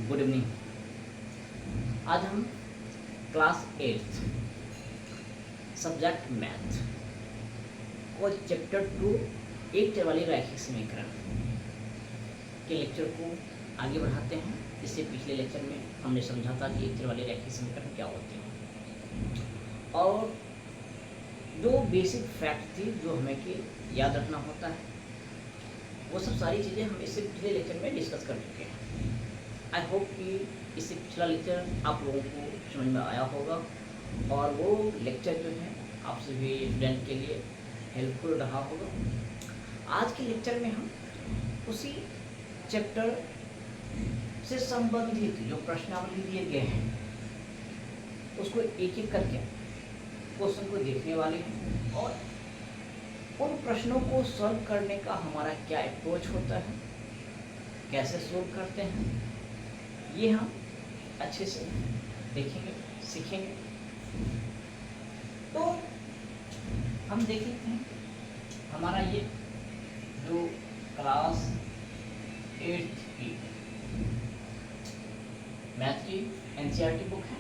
Good evening. आज हम class 8 subject math और चैप्टर 2 एक चर वाली रैखिक समीकरण के लेक्चर को आगे बढ़ाते हैं। इससे पिछले लेक्चर में हमने समझा था कि एक चर वाली रैखिक समीकरण क्या होते हैं और जो बेसिक फैक्ट थी जो हमें कि याद रखना होता है, वो सब सारी चीज़ें हम इससे पिछले लेक्चर में डिस्कस कर चुके हैं। आई होप कि इससे पिछला लेक्चर आप लोगों को समझ में आया होगा और वो लेक्चर जो है आप सभी स्टूडेंट के लिए हेल्पफुल रहा होगा। आज के लेक्चर में हम उसी चैप्टर से संबंधित जो प्रश्नावली दिए गए हैं उसको एक एक करके क्वेश्चन को देखने वाले हैं और उन प्रश्नों को सॉल्व करने का हमारा क्या अप्रोच होता है, कैसे सॉल्व करते हैं, ये हम अच्छे से देखेंगे, सीखेंगे। तो हम देख लेते हैं हमारा ये जो क्लास 8 की मैथ की एनसीईआरटी बुक है,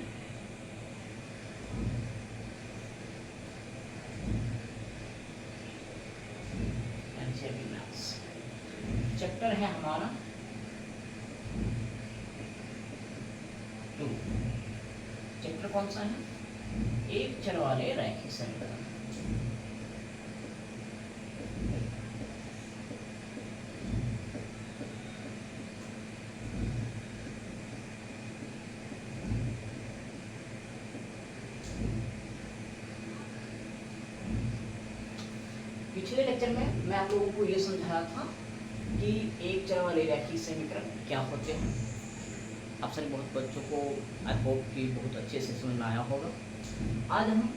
एनसीईआरटी मैथ्स चैप्टर है हमारा 2। चैप्टर कौन सा है? एक चर वाले रैखिक समीकरण। पिछले लेक्चर में मैं आप लोगों को ये समझाया था कि एक चर वाले रैखिक समीकरण क्या होते हैं। आप सभी बहुत बच्चों को आई होप कि बहुत अच्छे से समझ में आया होगा। आज हम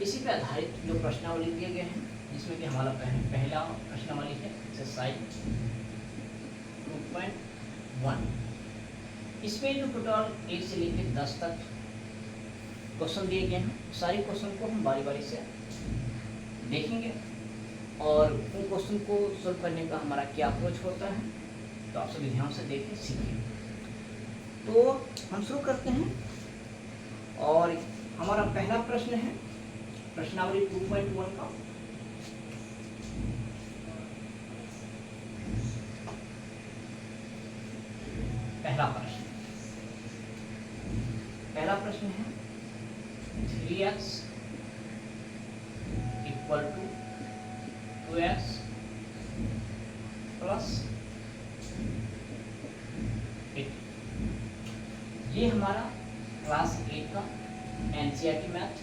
इसी पे आधारित जो प्रश्नावली दिए गए हैं, जिसमें कि हमारा पहला प्रश्नावली है एक्सरसाइज 2.1। इसमें जो टोटल 1 से लेकर 10 तक क्वेश्चन दिए गए हैं, सारे क्वेश्चन को हम बारी बारी से देखेंगे और उन क्वेश्चन को सॉल्व करने का हमारा क्या अप्रोच होता है, तो आप सभी ध्यान से देखें, सीखें। तो हम शुरू करते हैं और हमारा पहला प्रश्न है प्रश्नावली 2.1 का। पहला प्रश्न है 3x equal to 2x plus 8। ये हमारा क्लास 8 का एनसीईआरटी मैथ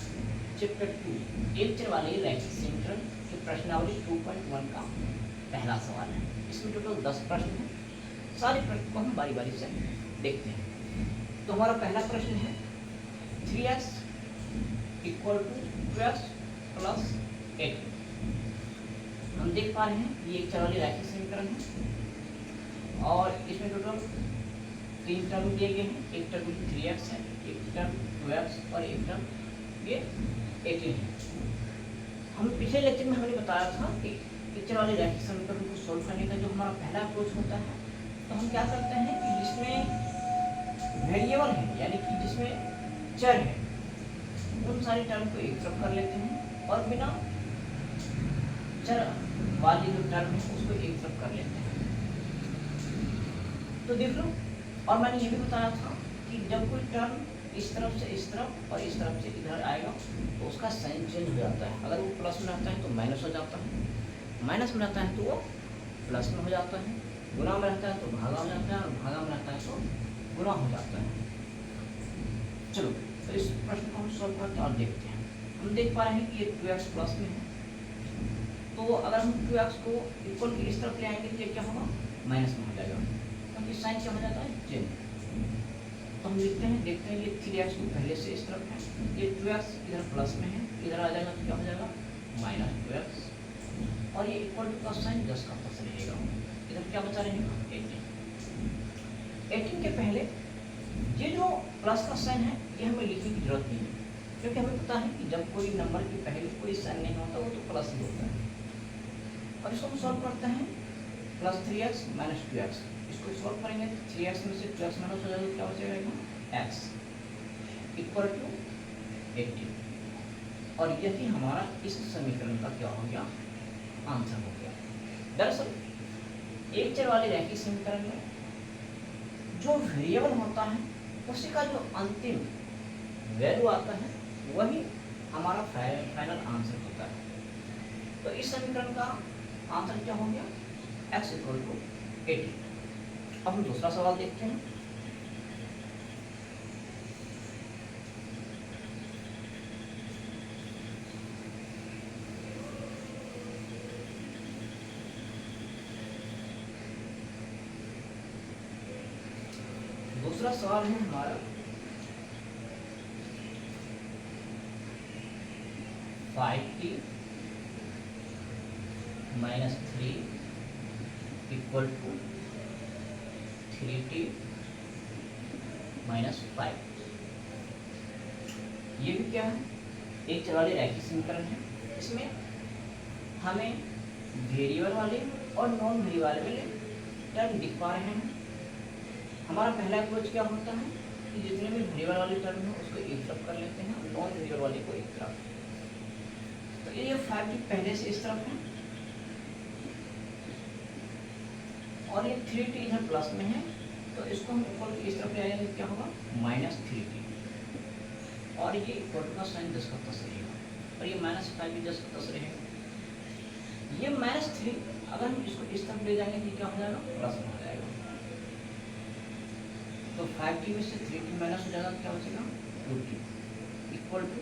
चैप्टर 2 एक चर वाले रैखिक समीकरण की प्रश्नावली 2.1 का पहला सवाल है। इसमें टोटल 10 प्रश्न हैं। सारे प्रश्न को हम बारी बारी से देखते हैं। तो हमारा पहला प्रश्न है 3x equal to 2x plus 8। हम देख पा रहे हैं ये एक चर वाले रैखिक समीकरण है और इसमें टोटल 3 टर्म दिए गए हैं। एक टर्म 3x है, एक टर्म 2x और एक टर्म ये 18 है। हम पिछले लेक्चर में हमने बताया था कि एक चर वाले रैखिक समीकरण को सॉल्व करने का जो हमारा पहला अप्रोच होता है, तो हम क्या करते हैं कि जिसमें वेरिएबल है यानी कि जिसमें चर है, उन सारी टर्म को एक तरफ कर लेते हैं और बिना चर वाली जो टर्म है उसको एक तरफ कर लेते हैं। तो देख लो, और मैंने ये भी बताया था कि जब कोई टर्म इस तरफ से इस तरफ और इस तरफ से इधर आएगा तो उसका साइन चेंज हो जाता है। अगर वो प्लस में रहता है तो माइनस हो जाता है, माइनस में रहता है तो वो प्लस में हो जाता है, गुना में रहता है तो भागा हो जाता है और भागा में रहता है तो गुना हो जाता है। चलो तो इस प्रश्न को हम सॉल्व करते हैं और देखते हैं। हम देख पा रहे हैं कि ये 2x प्लस में है, तो अगर हम 2x को इक्वल की इस तरफ ले आएंगे तो ये क्या होगा, माइनस में हो जाएगा, क्योंकि साइन क्या हो जाता है, चेंज। तो हम लिखते हैं, देखते हैं ये 3x को पहले से इस तरफ है, ये 2x इधर प्लस में है, इधर आ जाएगा तो क्या हो जाएगा माइनस 2x और ये इक्वल टू का साइन 10 का प्लस रहेगा, इधर क्या बचा रहेगा 18। 18 के पहले ये जो प्लस का साइन है ये हमें लिखने की जरूरत नहीं है, क्योंकि हमें पता है कि जब कोई नंबर के पहले कोई साइन नहीं होता वो तो प्लस ही होता है। और इसको हम सॉल्व करते हैं, प्लस 3x माइनस 2x इसको सॉल्व करेंगे तो 3x में से 2x माइनस हो जाएगा, क्या बचेगा x इक्वल टू 18। और यही हमारा इस समीकरण का क्या हो गया, आंसर हो गया। दरअसल एक चर वाले रैखिक समीकरण में जो वेरिएबल होता है उसी का जो अंतिम वैल्यू आता है वही हमारा फाइनल आंसर होता है। तो इस समीकरण का आंसर क्या हो गया, x इक्वल टू 18। अब हम दूसरा सवाल देखते हैं। दूसरा सवाल है हमारा 5t minus 3 equal to 3t minus 5। ये भी क्या है, एक चर वाले रैखिक समीकरण है। इसमें हमें वेरिएबल वाले और नॉन वेरिएबल वाले टर्म दिख पा रहे हैं। हमारा पहला अप्रोच क्या होता है कि जितने भी वेरिएबल वाले टर्म है उसको एक तरफ कर लेते हैं और नॉन वेरिएबल वाले को एक तरफ। तो ये 5t पहले से इस तरफ है और ये 3t इधर प्लस में है, तो इसको हम इक्वल इस तरफ ले आएंगे, क्या होगा माइनस 3t। और ये इक्वल का साइन 10 का 10 रहेगा और ये माइनस 5 भी 10 का 10 रहेगा। ये माइनस 3 अगर हम इसको इस तरफ ले जाएंगे तो क्या हो जाएगा, प्लस में हो जाएगा। तो 5t में से 3t माइनस हो जाएगा, क्या बचेगा 2t equal to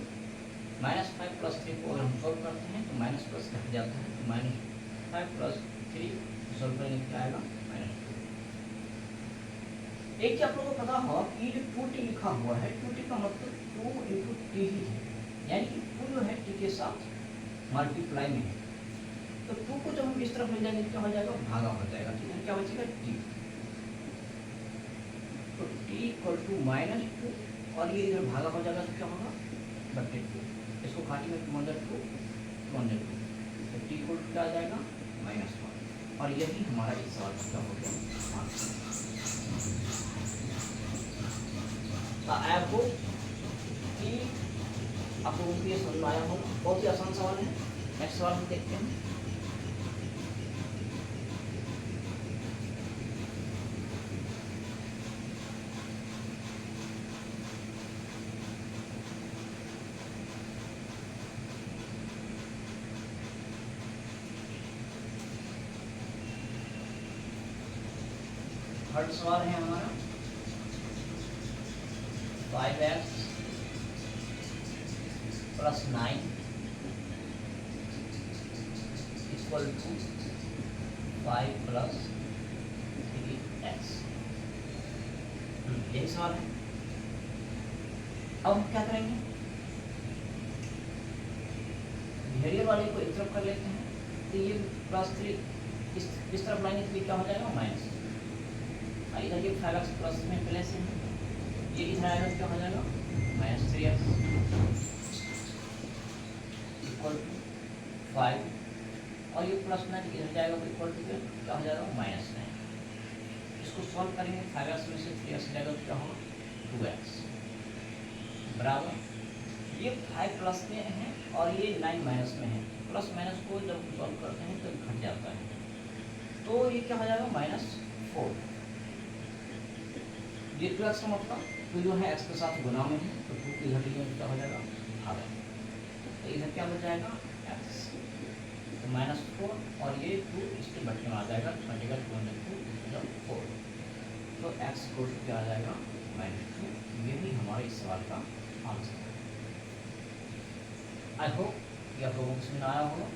minus 5 plus 3 को अगर हम सॉल्व करते हैं तो माइनस प्लस घट जाता है, तो माइनस 5 प्लस 3 सॉल्व करेंगे क्या आएगा माइनस 2। एक आप लोगों को पता हो कि जो 2t लिखा हुआ है 2t का मतलब 2 इंटू टी ही है, यानी कि 2 जो है t के साथ मल्टीप्लाई में है। तो 2 को जब हम इस तरफ ले जाएंगे क्या हो जाएगा, भागा हो जाएगा, ठीक है, क्या बचेगा t। तो t इक्वल टू माइनस 2 और ये इधर भागा हो जाएगा तो क्या होगा बटे 2, इसको काटेंगे 2 2 तो t इक्वल टू क्या आ जाएगा -1। और यही हमारा इस सवाल का हो गया आंसर। आई होप कि आप लोगों को ये समझ में आया होगा। बहुत ही आसान सवाल है। नेक्स्ट सवाल हम देखते हैं। थर्ड सवाल है हमारा 5x plus 9 equal to 5 plus 3x। यही सवाल है। अब हम क्या करेंगे, वेरिएबल वाले को एक तरफ कर लेते हैं, तो ये प्लस 3 इस तरफ लाएंगे तो क्या हो जाएगा माइनस। इधर ये 5x प्लस में पहले से है, ये इधर आएगा क्या हो जाएगा माइनस 3x इक्वल टू 5 और ये प्लस 9 इधर जाएगा तो इक्वल टू क्या हो जाएगा माइनस 9। इसको सॉल्व करेंगे 5x में से 3x जाएगा तो क्या होगा 2x बराबर ये 5 प्लस में है और ये 9 माइनस में है। प्लस माइनस को जब सॉल्व करते हैं तो घट जाता है, तो ये क्या हो जाएगा -4। ये 2x का मतलब तो जो है x के साथ गुना में है, तो 2 की इधर लिए क्या हो जाएगा आधा, तो इधर क्या बच जाएगा x, तो -4 और ये 2 इसके बटने में आ जाएगा, बटेगा 2 4, तो x को क्या आ जाएगा -2। यही हमारे इस सवाल का आंसर है। आई होप कि आप लोगों को समझ आया होगा।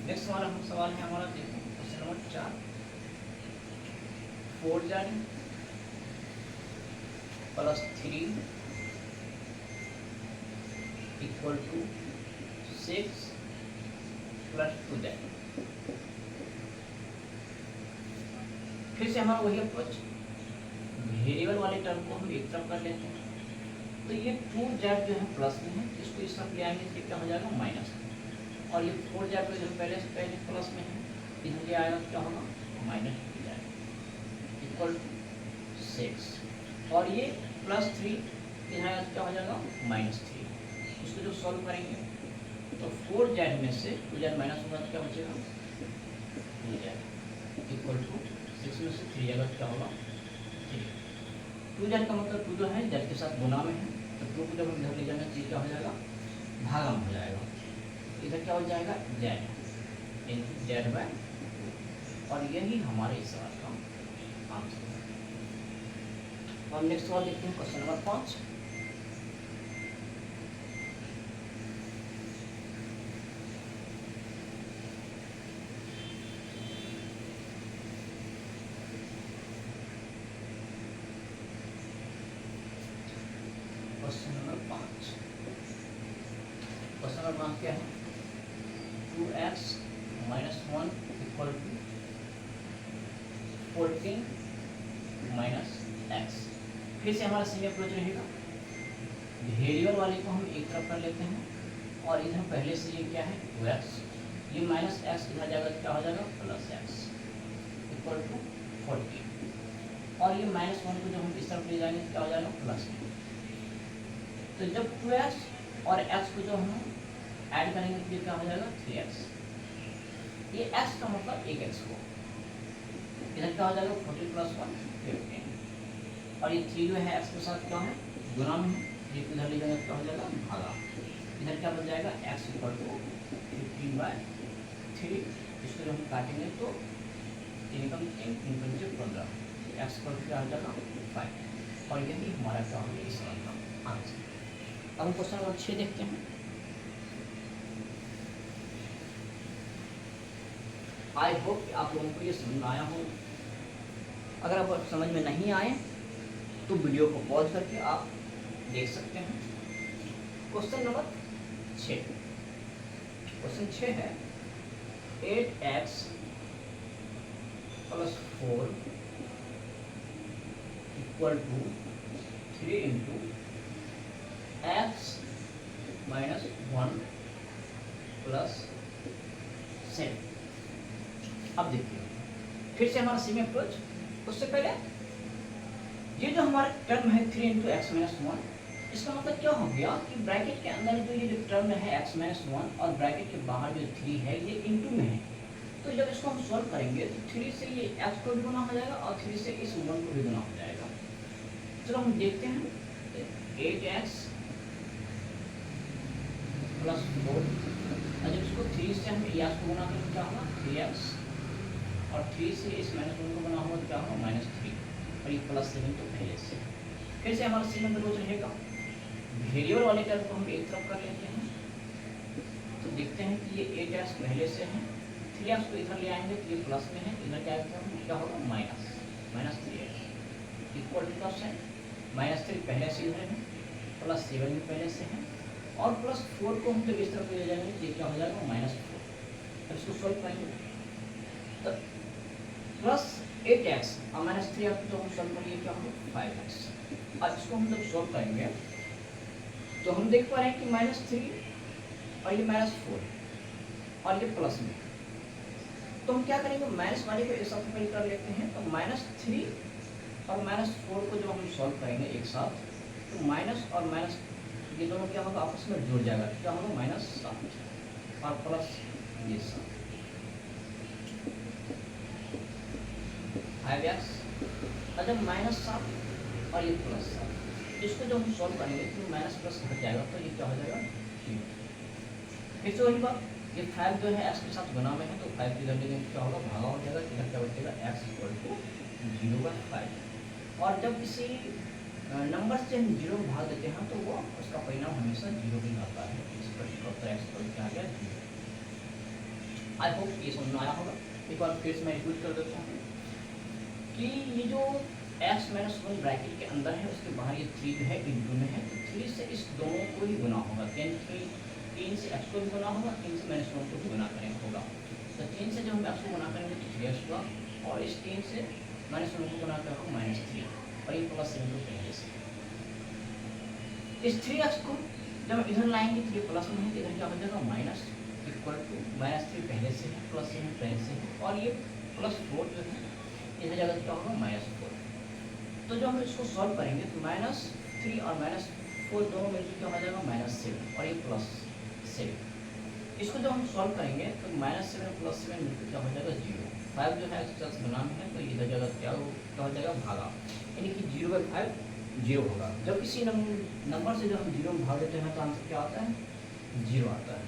नेक्स्ट सवाल है हमारा, देखो question number 4 4z plus 3 equal to 6 plus 2z। फिर से हमारा वही अप्रोच, वेरिएबल वाले टर्म को हम एक तरफ कर लेते हैं, तो ये 2z जो है प्लस में है, इसको इस तरफ ले आएंगे तो क्या हो जाएगा माइनस, और ये 4z जो पहले से पहले प्लस में है, इधर ये आएगा क्या होगा माइनस हो जाएगा। इक्वल टू 6 और ये +3 इधर क्या हो जाएगा -3। इसको जो सॉल्व करेंगे तो 4z में से 2z माइनस होगा तो क्या बचेगा 2z इक्वल टू 6 में से 3 जाएगा क्या होगा 3। 2z का मतलब 2 जो है z के साथ गुना में है, तो 2 को जब हम इधर ले जाएंगे तो क्या हो जाएगा भागा में हो जाएगा। इधर क्या हो जाएगा z इंटू जेड बाय, और यही हमारे इस सवाल का आंसर है। और नेक्स्ट सवाल देखते हैं, क्वेश्चन नंबर 5। क्वेश्चन नंबर 5 क्या है 2x - 1 इक्वल टू 14 - x। फिर से हमारा सेम अप्रोच रहेगा, वेरिएबल वाले को हम एक तरफ कर लेते हैं और इधर पहले से ये क्या है 2x, ये -x इधर जाएगा क्या हो जाएगा +x इक्वल टू 14, और ये -1 को जब हम इस तरफ ले जाएंगे तो क्या हो जाएगा +2। तो जब 2x और x को जो हम ऐड करेंगे तो ये क्या हो जाएगा 3x। ये x का मतलब एक x को, इधर क्या हो जाएगा 14 + 1 15, और ये 3 जो है x के साथ क्या है गुना में है, ये इधर ले जाएगा क्या हो जाएगा भागा। इधर क्या बन जाएगा x इक्वल टू 15/3। इसको जब हम काटेंगे तो 3 कम 3 3 पंचे 15, x इक्वल टू क्या हो जाएगा 5, और यही हमारा क्या होगा इस सवाल का आंसर। अब हम क्वेश्चन नंबर 6 देखते हैं। आई होप कि आप लोगों को ये समझ में आया हो। अगर आप समझ में नहीं आए तो वीडियो को पॉज करके आप देख सकते हैं। क्वेश्चन नंबर 6, क्वेश्चन 6 है 8x + 4 equal to 3 into x - 1 + 7। अब देखिए फिर से हमारा सेम अप्रोच। उससे पहले ये जो हमारा टर्म है 3 इंटू x - 1, इसका मतलब क्या हो गया कि ब्रैकेट के अंदर जो ये जो टर्म है x - 1 और ब्रैकेट के बाहर जो 3 है ये इंटू में है। तो जब इसको हम सॉल्व करेंगे तो 3 से ये x को भी गुना हो जाएगा और 3 से इस 1 को भी गुना हो जाएगा। चलो हम देखते हैं 8x + 4, और जब इसको 3 से हम x को गुना करेंगे क्या होगा 3x, और 3 से इस -1 को बना हुआ क्या होगा -3, और ये +7 तो पहले से। फिर से हमारा सेम अप्रोच रहेगा, वेरिएबल वाले टर्म को हम एक तरफ कर लेते हैं। तो देखते हैं कि ये 8x पहले से है, 3x को इधर ले आएंगे तो ये प्लस में है, इधर क्या होगा -3x इक्वल टू -3 पहले से इधर है, +7 भी पहले से है, और +4 को हम जब इस तरफ ले जाएंगे तो ये क्या हो जाएगा -4। अब इसको सॉल्व करेंगे तो +8x और -3x तो हम सॉल्व करेंगे क्या होगा 5x। अब इसको हम जब सॉल्व करेंगे तो हम देख पा रहे हैं कि -3 और ये -4 और ये प्लस में, तो हम क्या करेंगे माइनस वाले को एक साथ फिल कर लेते हैं। तो -3 और -4 को जब हम सॉल्व करेंगे एक साथ तो माइनस और माइनस ये दोनों क्या होगा आपस में जुड़ जाएगा, क्या होगा -7 और प्लस ये 7 5x, और जब -7 और ये +7 इसको जब हम सॉल्व करेंगे तो माइनस प्लस हट जाएगा तो ये क्या हो जाएगा 3। फिर से वही बात, ये 5 जो है x के साथ गुना में है तो 5 की जगह क्या होगा भागा हो जाएगा, इधर क्या बचेगा x = 0/5। और जब किसी नंबर से हम 0 में भाग देते हैं तो वो उसका परिणाम हमेशा 0 ही आता है। इस प्रश्न का उत्तर x = क्या आ गया 0। आई होप ये समझ में आया होगा। एक बार फिर से मैं रिपीट कर देता हूँ कि ये जो x - 1 ब्रैकेट के अंदर है उसके बाहर ये 3 जो है इंटू में है, तो 3 से इस दोनों को ही गुना होगा। 3 से x को भी गुना होगा, 3 से -1 को भी गुना करेंगे होगा। तो 3 से जब हम x को गुना करेंगे तो 3x होगा, और इस 3 से -1 को गुना करेंगे -3, और ये +7 को पहले से। इस 3x को जब इधर लाएंगे तो ये प्लस में है, इधर क्या हो जाएगा माइनस इक्वल टू -3 पहले से है, +7 पहले से है, और ये +4 जो है इधर जगह क्या होगा -4। तो जो हम इसको सॉल्व करेंगे तो -3 और -4 दोनों मिलकर क्या हो जाएगा -7 और ये +7। इसको जब हम सॉल्व करेंगे तो -7 + 7 मिलकर क्या हो जाएगा 0। 5 जो है एक्स गुणांक है तो इधर जगह क्या हो जाएगा भागा, यानी कि 0/5 0 होगा। जब किसी नंबर से जब हम 0 में भाग देते हैं तो आंसर क्या आता है 0 आता है।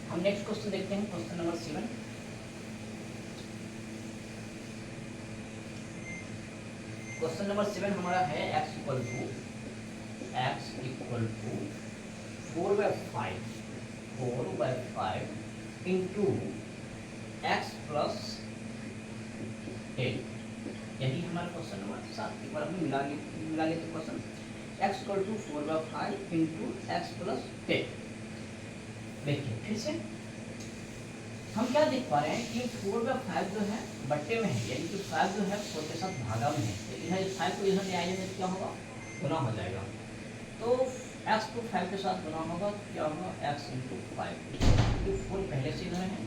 हम नेक्स्ट क्वेश्चन देखते हैं, क्वेश्चन नंबर 7। क्वेश्चन नंबर 7 हमारा है x equal to 4/5 into x plus 10। यही हमारा क्वेश्चन नंबर 7। एक बार हम मिला लेते question. x equal to 4/5 into x plus 10। देखिए फिर से हम क्या देख पा रहे हैं कि 4/5 जो है बट्टे में है, यानी कि 5 जो है 4 के साथ भागा में है, तो इधर 5 को इधर ले आएंगे तो क्या होगा गुना हो जाएगा। तो x को 5 के साथ गुना होगा तो क्या होगा x × 5, क्योंकि 4 पहले से इधर है,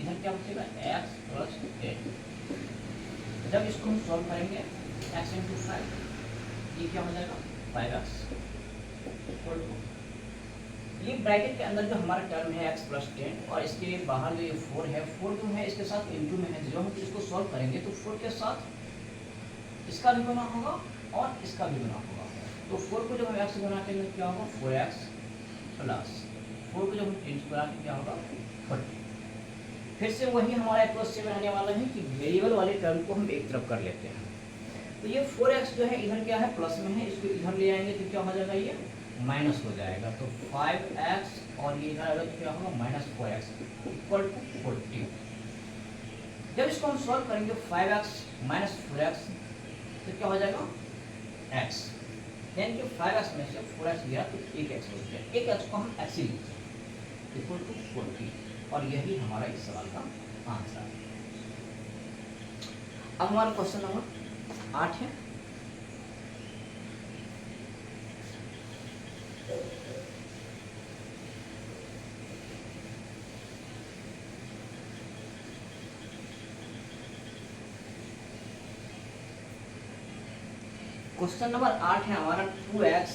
इधर क्या बचेगा x प्लस 10। जब इसको हम सॉल्व करेंगे x × 5, ये क्या हो जाएगा 5x इक्वल टू, ये ब्रैकेट के अंदर जो हमारा टर्म है x प्लस 10 और इसके बाहर जो ये 4 है, 4 जो है इसके साथ इंटू में है। जब हम इसको सॉल्व करेंगे तो 4 के साथ इसका भी गुना होगा और इसका भी गुना होगा। तो 4 को जब हम x से गुना करेंगे क्या होगा 4x प्लस 4 को जब हम 10 से गुना करेंगे क्या होगा 40। फिर से वही हमारा प्लस 7 आने वाला है कि वेरिएबल वाले टर्म को हम एक तरफ कर लेते हैं। तो ये 4x जो है इधर क्या है प्लस में है, इसको इधर ले आएंगे तो क्या हो जाएगा ये माइनस हो जाएगा। तो 5x और ये इधर आएगा तो क्या होगा -4x इक्वल टू 40। जब इसको हम सॉल्व करेंगे 5x - 4x तो क्या हो जाएगा x, यानी कि 5x में से 4x गया तो 1x हो गया। 1x को हम x ही लिखते इक्वल टू 40 और यही हमारा इस सवाल का आंसर है। अब हमारा क्वेश्चन नंबर 8 है। क्वेश्चन नंबर 8 है हमारा 2x,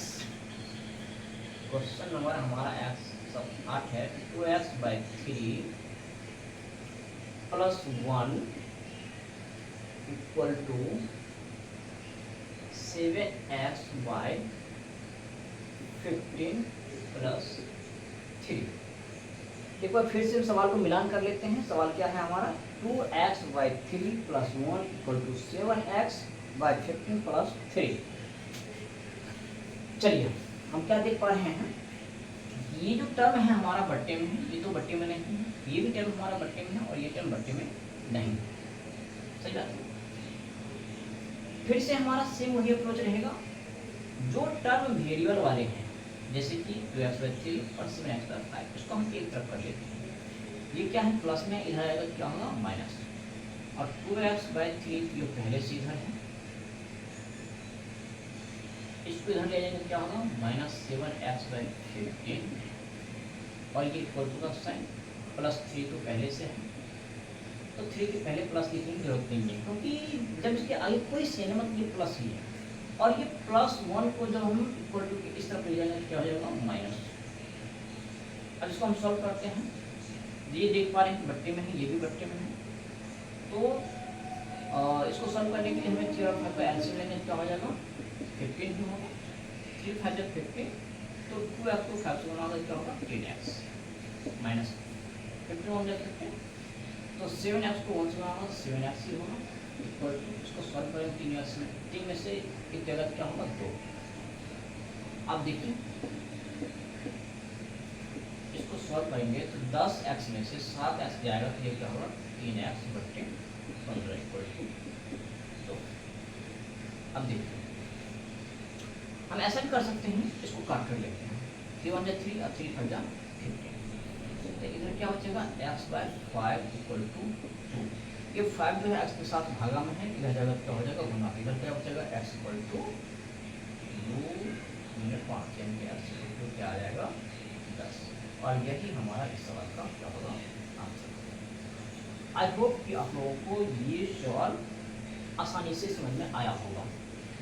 क्वेश्चन नंबर हमारा x सब 8 है 2x/3 + 1 इक्वल टू 7x/15 + 3। एक बार फिर से हम सवाल को मिलान कर लेते हैं। सवाल क्या है हमारा 2x/3 + 1 इक्वल टू 7x/15 + 3। चलिए हम क्या देख पा रहे हैं, ये जो टर्म है हमारा बट्टे में है, ये तो बट्टे में नहीं है, ये भी टर्म हमारा बट्टे में है और ये टर्म बट्टे में नहीं है। सही बात है। फिर से हमारा सेम वही अप्रोच रहेगा। जो टर्म वेरिएबल वाले हैं जैसे कि 2x/3 और 7x/5 इसको हम एक तरफ कर लेते हैं। ये क्या है प्लस में, इधर आएगा क्या होगा माइनस, और 2x/3 जो पहले से इधर है इसको इधर ले जाएंगे क्या होगा -7x/15 और ये इक्वल टू का साइन +3 तो पहले से है तो 3 के पहले प्लस लिखने की जरूरत नहीं है, क्योंकि जब इसके आगे कोई सेन मत ये प्लस ही है। और ये +1 को जब हम इक्वल टू के इस तरफ ले जाएंगे क्या हो जाएगा माइनस। अब इसको हम सॉल्व करते हैं। ये देख पा रहे हैं बट्टे में है, ये भी बट्टे में है, तो इसको सॉल्व करने के लिए हमें 3 और 5 का एलसीएम लेंगे क्या हो जाएगा 15 भी होगा। 3 × 5 = 15 तो 2x को 5 से गुना होगा क्या होगा 10x माइनस 15 हो जाएगा 15 तो 7x को 1 से गुना होगा 7x ही होगा इक्वल टू, इसको सॉल्व करें 3 में से एक जगह क्या होगा 2। अब देखिए इसको सॉल्व करेंगे तो 10x में से 7x जाएगा तो ये क्या होगा 3x/15 इक्वल टू 2। अब देखिए हम ऐसा भी कर सकते हैं, इसको काट कर लेते हैं। 3 × 1 = 3 और 3 × 5 = 15 तो इधर क्या बचेगा x/5 इक्वल टू 2। ये 5 जो है x के साथ भागा में है, इधर जगह क्या हो जाएगा गुना, इधर क्या बचेगा x इक्वल टू 2-5 यानी कि x इक्वल टू क्या आ जाएगा 10। और यही हमारा इस सवाल का क्या होगा आंसर। आई होप कि आप लोगों को ये सवाल आसानी से समझ में आया होगा।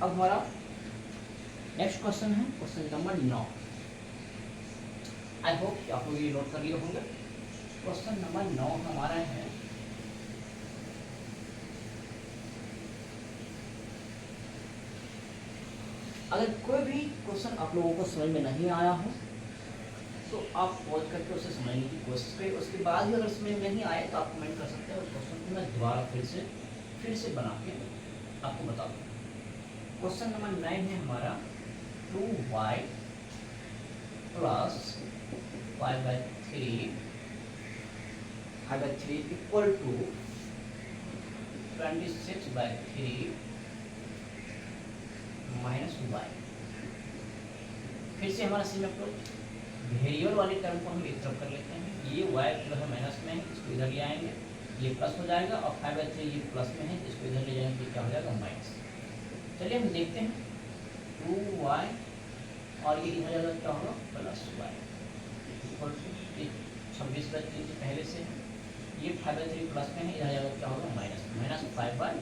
अब हमारा नेक्स्ट क्वेश्चन है क्वेश्चन नंबर 9। आई होप कि आप लोग ये नोट कर लिए होंगे। क्वेश्चन नंबर 9 हमारा है अगर कोई भी क्वेश्चन आप लोगों को समझ में नहीं आया हो तो आप पॉज करके उसे समझने की कोशिश करें। उसके बाद भी अगर समझ में नहीं आए तो आप कमेंट कर सकते हैं। उस क्वेश्चन को मैं दोबारा फिर से बना के आपको बता दूँ। क्वेश्चन नंबर 9 है हमारा 2y plus 5/3 equal to 26/3 minus y। फिर से हमारा सेम अप्रोच, वेरिएबल वाले टर्म को हम एक तरफ कर लेते हैं। ये y जो है माइनस में है, इसको इधर ले आएंगे, ये प्लस हो जाएगा, और 5/3 ये प्लस में है, इसको इधर ले जाएंगे तो क्या हो जाएगा माइनस। चलिए हम देखते हैं 2y और ये इधर जाएगा क्या होगा प्लस y इक्वल टू 26/3 से पहले से है, ये 5/3 प्लस में है, इधर जाएगा क्या होगा माइनस 5/3।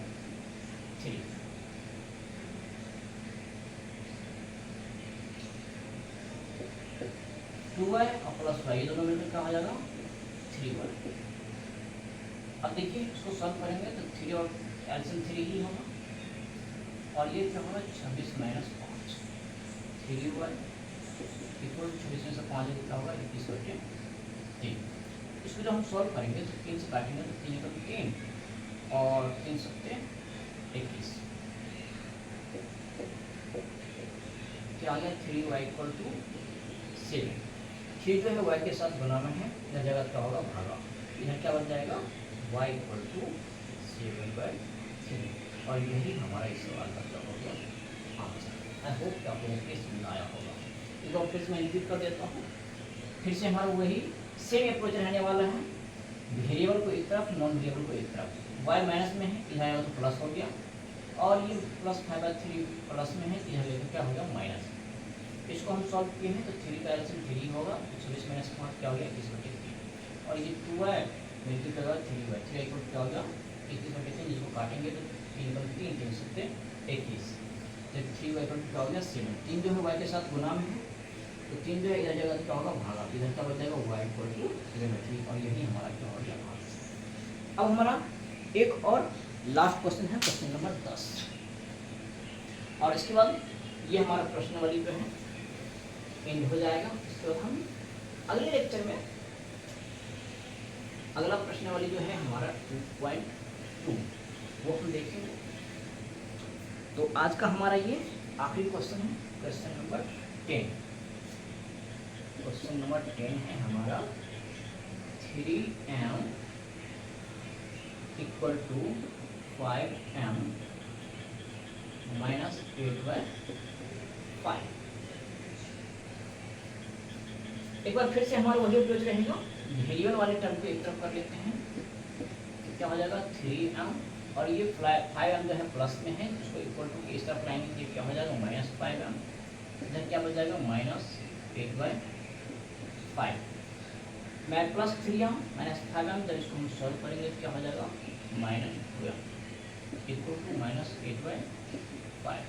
2y और प्लस y ये दोनों मिलकर क्या हो जाएगा 3y। अब देखिए इसको सॉल्व करेंगे तो 3 और एलसीएम 3 ही होगा, और ये क्या होगा 26 माइनस 5 3y इक्वल 26 में से 5 कितना होगा 21/3। इसको जब हम सॉल्व करेंगे तो 3 से काटेंगे तो 3 का 3 और 3 सत्ते 21, क्या आ गया 3y इक्वल टू 7। 3 जो है y के साथ गुना में है, इधर जगह क्या होगा भागा, इधर क्या बन जाएगा y इक्वल टू 7/3। और यही हमारा इस सवाल का क्या हो गया आंसर। आई होप कि आप लोगों को समझ आया होगा। एक बार फिर से मैं रिपीट कर देता हूँ। फिर से हमारा वही सेम अप्रोच रहने वाला है, वेरिएबल को एक तरफ, नॉन वेरिएबल को एक तरफ। y माइनस में है, इधर आएगा तो प्लस हो गया, और ये प्लस 5/3 प्लस में है, इधर लेकर क्या हो गया माइनस। इसको हम सॉल्व किए हैं तो 3 का एलसीएम 3 होगा, 26 माइनस 5 क्या हो गया 21/3, और ये 2y मिलकर क्या होगा 3y, 3 इक्वल क्या हो गया 21/3। जिसको काटेंगे तो 3 का 3 3 सत्ते 21, जब 3y इक्वल क्या हो गया 7। 3 जो है y के साथ गुना में है, तो 3 जो है इधर जगह क्या होगा भागा, इधर क्या बच जाएगा y इक्वल टू 7/3, और यही हमारा क्या हो गया आंसर। अब हमारा एक और लास्ट क्वेश्चन है क्वेश्चन नंबर 10, और इसके बाद ये हमारा प्रश्नावली जो है एंड हो जाएगा। इसके बाद हम अगले लेक्चर में अगला प्रश्नावली जो है हमारा 2.2 वो हम देखेंगे। तो आज का हमारा ये आखिरी क्वेश्चन है, क्वेश्चन नंबर 10। क्वेश्चन नंबर 10 है हमारा 3m equal to 5m minus 8/5। एक बार फिर से हमारा वही अप्रोच रहेगा, वेरिएबल वाले टर्म को एक तरफ कर लेते हैं, क्या हो जाएगा 3m, और ये 5m जो है प्लस में है, इसको इक्वल टू इस तरफ लाएंगे तो क्या हो जाएगा माइनस 5m, इधर क्या बच जाएगा माइनस 8/5। मैं प्लस 3m माइनस 5m, जब इसको हम सॉल्व करेंगे तो क्या हो जाएगा minus 2m equal to minus 8/5।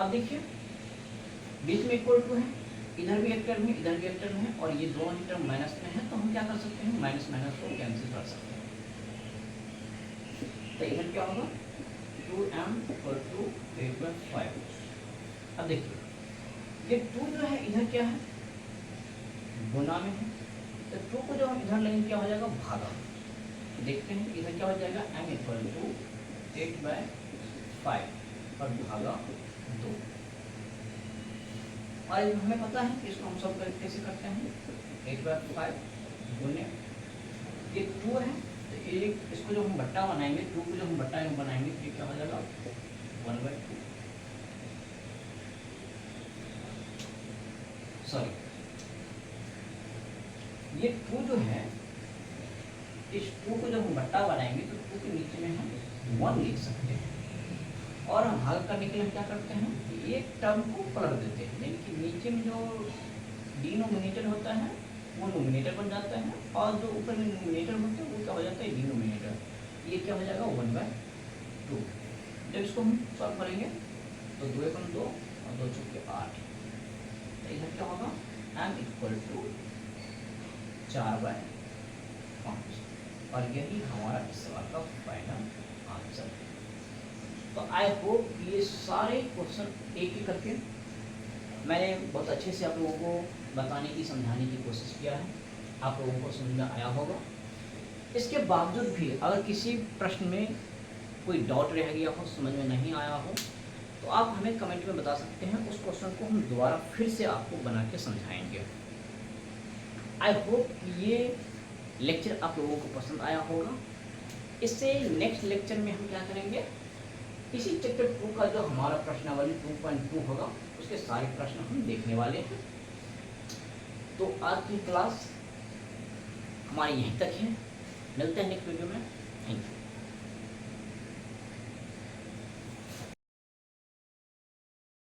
अब देखिए बीच में इक्वल टू है, इधर भी एक टर्म है, इधर भी एक टर्म है, और ये दोनों ही टर्म माइनस में है, तो हम क्या कर सकते हैं माइनस माइनस को कैंसिल कर सकते हैं। तो इधर क्या होगा 2m इक्वल टू 8/5। अब देखिए ये 2 जो है इधर क्या है गुना में है, तो 2 को जब हम इधर लेंगे क्या हो जाएगा भागा। देखते हैं इधर क्या हो जाएगा m इक्वल टू 8/5 और भागा 2। और हमें पता है कि इसको हम सब कैसे करते हैं 8/5 गुने ये 2 है, तो एक इसको जो हम बट्टा बनाएंगे 2 को जो हम बट्टा बनाएंगे तो क्या हो जाएगा 1/2। सॉरी ये 2 जो है, इस 2 को जब हम बट्टा बनाएंगे तो 2 के नीचे में हम 1 लिख सकते हैं, और हम हल करने के लिए हम क्या करते हैं एक टर्म को पलट देते हैं, यानी कि नीचे में जो डिनोमिनेटर होता है वो नोमिनेटर बन जाता है और जो ऊपर में नोमिनेटर होता है वो क्या हो जाता है डिनोमिनेटर। ये क्या हो जाएगा 1/2। जब इसको हम सॉल्व करेंगे तो 2 × 2 और 2 × 8, तो इधर क्या होगा m = 4/5 और यही हमारा इस सवाल का फाइनल आंसर है। तो आई होप ये सारे क्वेश्चन एक एक करके मैंने बहुत अच्छे से आप लोगों को बताने की समझाने की कोशिश किया है, आप लोगों को समझ में आया होगा। इसके बावजूद भी अगर किसी प्रश्न में कोई डाउट रह गया हो, समझ में नहीं आया हो, तो आप हमें कमेंट में बता सकते हैं। उस क्वेश्चन को हम दोबारा फिर से आपको बना के समझाएंगे। आई होप ये लेक्चर आप लोगों को पसंद आया होगा। इससे नेक्स्ट लेक्चर में हम क्या करेंगे, इसी चैप्टर 2 का जो हमारा प्रश्नावली 2.2 होगा उसके सारे प्रश्न हम देखने वाले हैं। तो आज की क्लास हमारी यहीं तक है, मिलते हैं नेक्स्ट वीडियो में। Thank you.